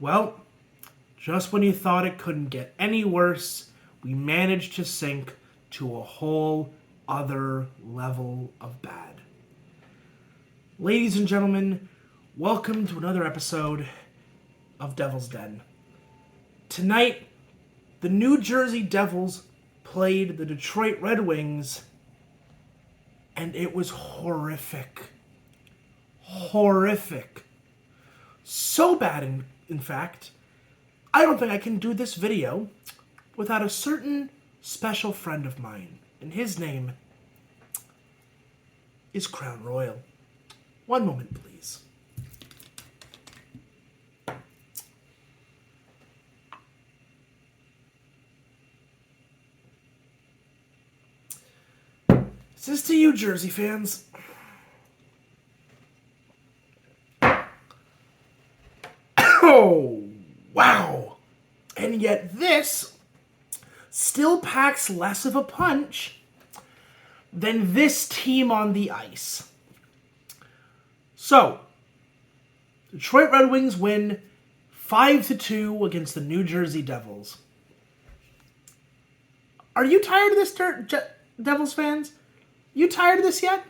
Well, just when you thought it couldn't get any worse, we managed to sink to a whole other level of bad. Ladies and gentlemen, welcome to another episode of Devil's Den. Tonight, the New Jersey Devils played the Detroit Red Wings, and it was horrific. Horrific. So bad, in fact, I don't think I can do this video without a certain special friend of mine, and his name is Crown Royal. One moment, please. This is to you, Jersey fans. Oh, wow. And yet this still packs less of a punch than this team on the ice. So, Detroit Red Wings win 5-2 against the New Jersey Devils. Are you tired of this, Devils fans? You tired of this yet?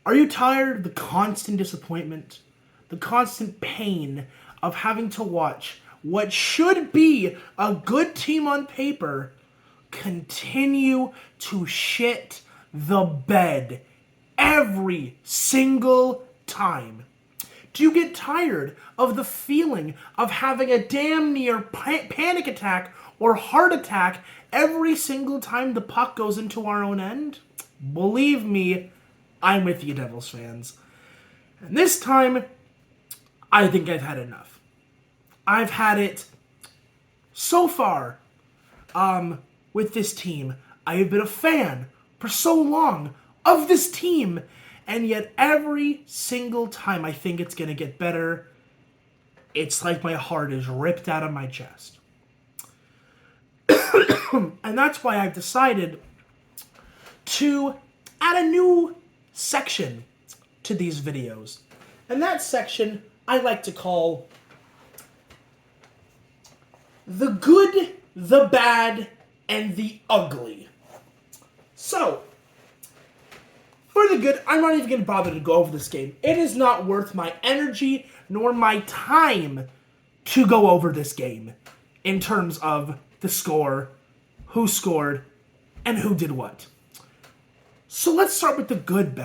Are you tired of the constant disappointment, the constant pain of having to watch what should be a good team on paper continue to shit the bed every single time? Do you get tired of the feeling of having a damn near panic attack or heart attack every single time the puck goes into our own end? Believe me, I'm with you, Devils fans. And this time, I think I've had enough. I've had it so far with this team. I have been a fan for so long of this team, and yet every single time I think it's going to get better, it's like my heart is ripped out of my chest. And that's why I've decided to add a new section to these videos. And that section I like to call the good, the bad, and the ugly. So, for the good, I'm not even going to bother to go over this game. It is not worth my energy nor my time to go over this game in terms of the score, who scored, and who did what. So let's start with the good.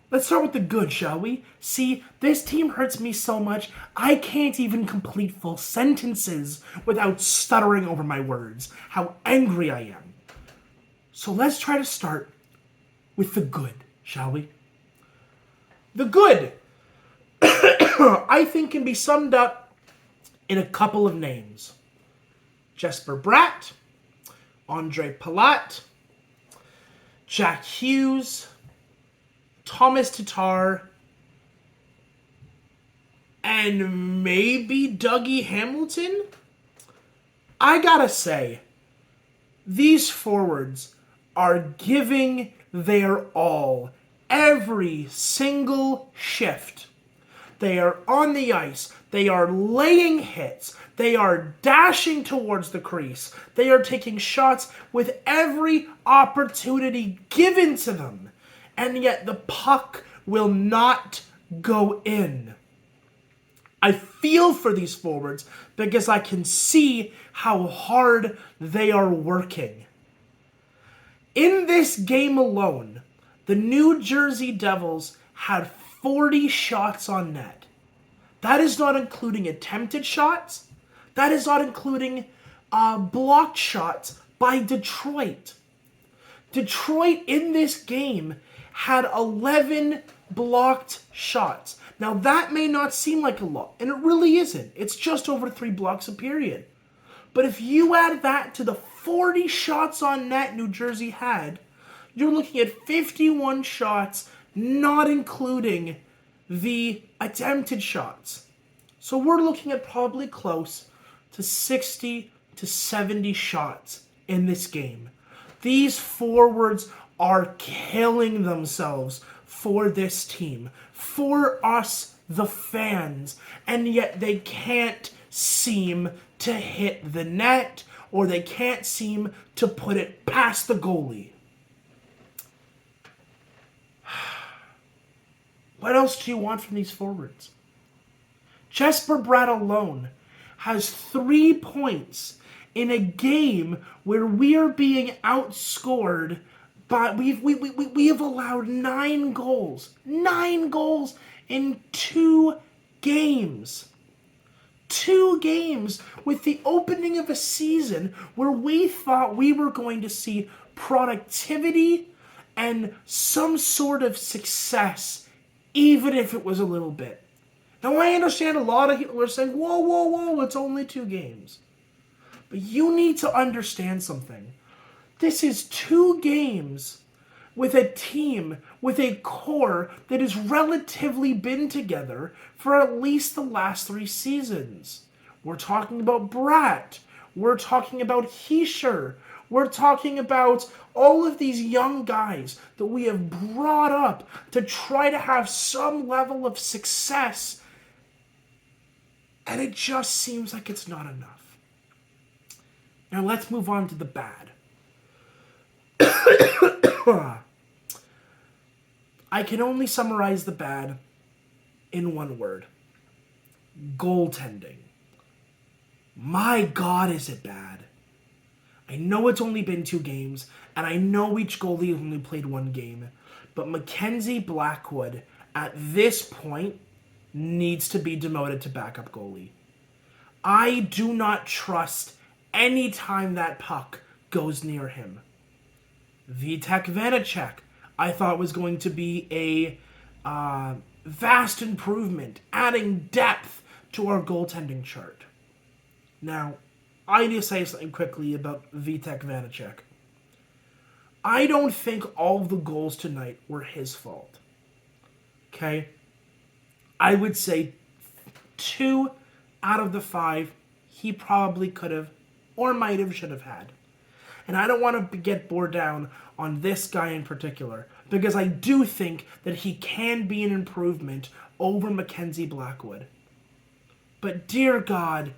Let's start with the good, shall we? See, this team hurts me so much, I can't even complete full sentences without stuttering over my words. How angry I am. So let's try to start with the good, shall we? The good, I think, can be summed up in a couple of names. Jesper Bratt, Andre Palat, Jack Hughes, Thomas Tatar, and maybe Dougie Hamilton? I gotta say, these forwards are giving their all every single shift. They are on the ice. They are laying hits. They are dashing towards the crease. They are taking shots with every opportunity given to them. And yet the puck will not go in. I feel for these forwards because I can see how hard they are working. In this game alone, the New Jersey Devils had 40 shots on net. That is not including attempted shots. That is not including blocked shots by Detroit. Detroit in this game had 11 blocked shots. Now that may not seem like a lot, and it really isn't. It's just over 3 blocks a period. But if you add that to the 40 shots on net New Jersey had, you're looking at 51 shots, not including the attempted shots. So we're looking at probably close to 60 to 70 shots in this game. These forwards are killing themselves for this team, for us the fans, and yet they can't seem to hit the net, or they can't seem to put it past the goalie. What else do you want from these forwards? Jesper Bratt alone has 3 points in a game where we are being outscored by... We have allowed 9 goals. 9 goals in 2 games. 2 games with the opening of a season where we thought we were going to see productivity and some sort of success, even if it was a little bit. Now, I understand a lot of people are saying, whoa, it's only 2 games. But you need to understand something. This is 2 games with a team, with a core that has relatively been together for at least the last 3 seasons. We're talking about Bratt. We're talking about Hischier. We're talking about all of these young guys that we have brought up to try to have some level of success. And it just seems like it's not enough. Now let's move on to the bad. I can only summarize the bad in one word. Goaltending. My God, is it bad. I know it's only been 2 games, and I know each goalie only played 1 game, but Mackenzie Blackwood, at this point, needs to be demoted to backup goalie. I do not trust any time that puck goes near him. Vitek Vanacek, I thought was going to be a vast improvement, adding depth to our goaltending chart. Now, I need to say something quickly about Vitek Vanacek. I don't think all of the goals tonight were his fault. Okay? I would say 2 out of the 5 he probably could have or might have should have had. And I don't want to get bored down on this guy in particular, because I do think that he can be an improvement over Mackenzie Blackwood. But dear God,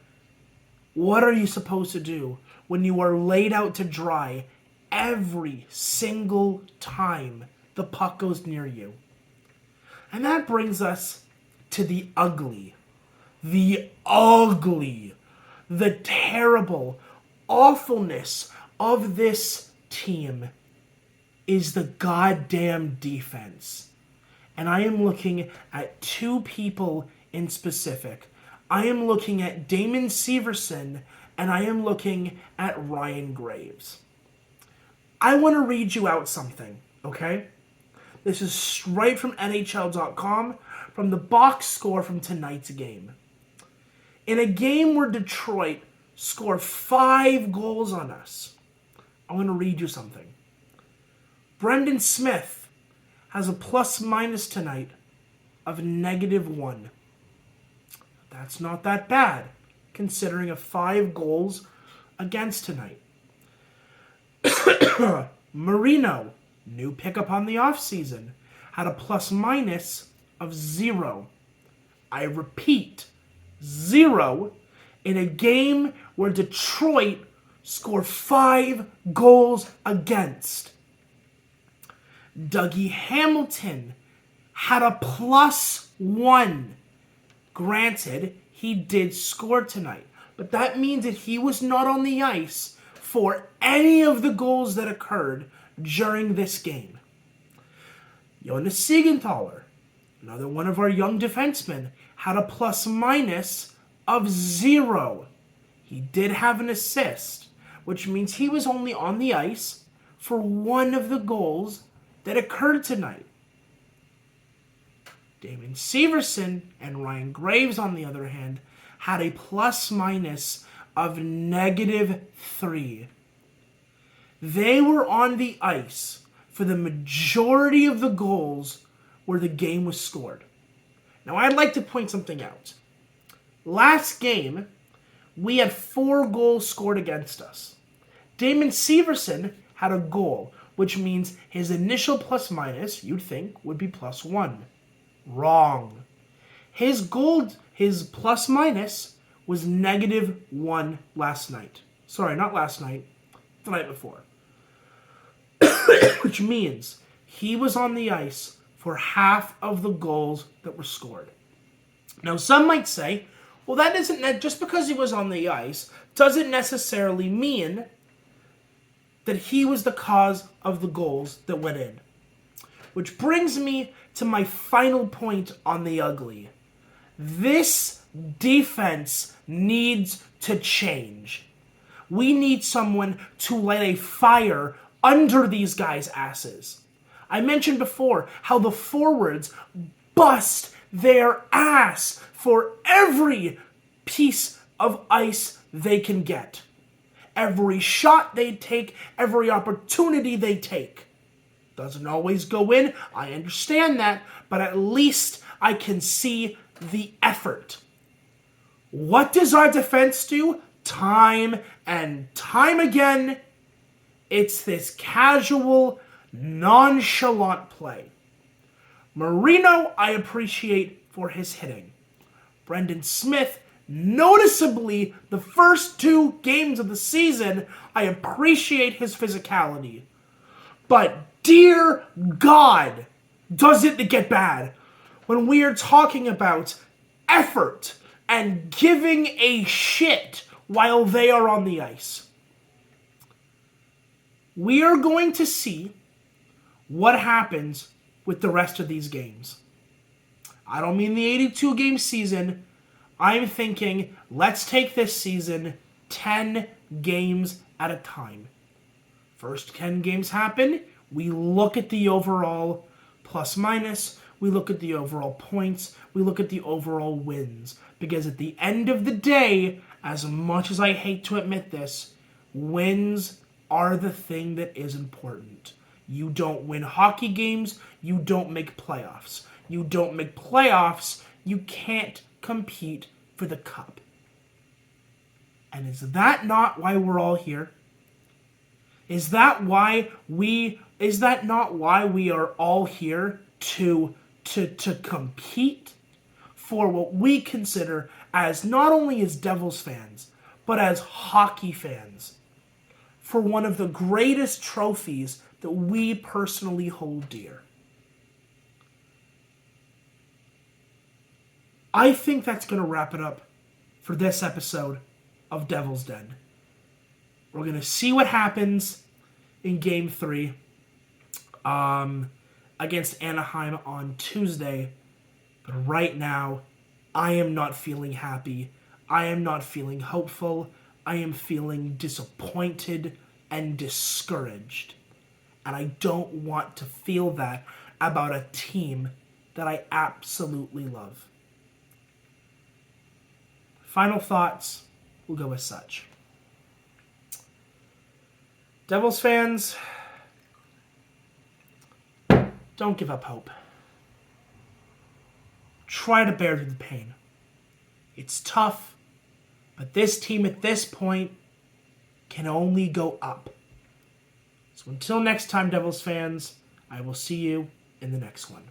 what are you supposed to do when you are laid out to dry every single time the puck goes near you? And that brings us to the ugly, the terrible awfulness of this team is the goddamn defense. And I am looking at 2 people in specific. I am looking at Damon Severson, and I am looking at Ryan Graves. I want to read you out something, okay? This is straight from NHL.com, from the box score from tonight's game. In a game where Detroit scored 5 goals on us, I'm going to read you something. Brendan Smith has a plus-minus tonight of -1. That's not that bad, considering a 5 goals against tonight. Marino, new pickup on the offseason, had a plus-minus of 0. I repeat, 0 in a game where Detroit scored 5 goals against. Dougie Hamilton had a +1. Granted, he did score tonight, but that means that he was not on the ice for any of the goals that occurred during this game. Jonas Siegenthaler, another one of our young defensemen, had a plus-minus of 0. He did have an assist, which means he was only on the ice for 1 of the goals that occurred tonight. Damon Severson and Ryan Graves, on the other hand, had a plus-minus of -3. They were on the ice for the majority of the goals where the game was scored. Now, I'd like to point something out. Last game, we had 4 goals scored against us. Damon Severson had a goal, which means his initial plus-minus, you'd think, would be +1. Wrong. his plus minus was -1 last night. Sorry, not last night, the night before. Which means he was on the ice for half of the goals that were scored. Now, some might say, well, that isn't just because he was on the ice doesn't necessarily mean that he was the cause of the goals that went in. Which brings me to my final point on the ugly. This defense needs to change. We need someone to light a fire under these guys' asses. I mentioned before how the forwards bust their ass for every piece of ice they can get. Every shot they take, every opportunity they take. Doesn't always go in, I understand that, but at least I can see the effort. What does our defense do? Time and time again, it's this casual, nonchalant play. Marino, I appreciate for his hitting. Brendan Smith, noticeably the first 2 games of the season, I appreciate his physicality. But dear God, does it get bad when we are talking about effort and giving a shit while they are on the ice. We are going to see what happens with the rest of these games. I don't mean the 82-game season. I'm thinking, let's take this season 10 games at a time. First 10 games happen, we look at the overall plus minus, we look at the overall points, we look at the overall wins. Because at the end of the day, as much as I hate to admit this, wins are the thing that is important. You don't win hockey games, you don't make playoffs. You don't make playoffs, you can't compete for the cup. And is that not why we're all here? Is that not why we are all here to compete for what we consider as not only as Devils fans, but as hockey fans, for one of the greatest trophies that we personally hold dear? I think that's going to wrap it up for this episode of Devil's Den. We're going to see what happens in Game 3 against Anaheim on Tuesday. But right now, I am not feeling happy. I am not feeling hopeful. I am feeling disappointed and discouraged. And I don't want to feel that about a team that I absolutely love. Final thoughts will go as such. Devils fans, don't give up hope. Try to bear through the pain. It's tough, but this team at this point can only go up. So until next time, Devils fans, I will see you in the next one.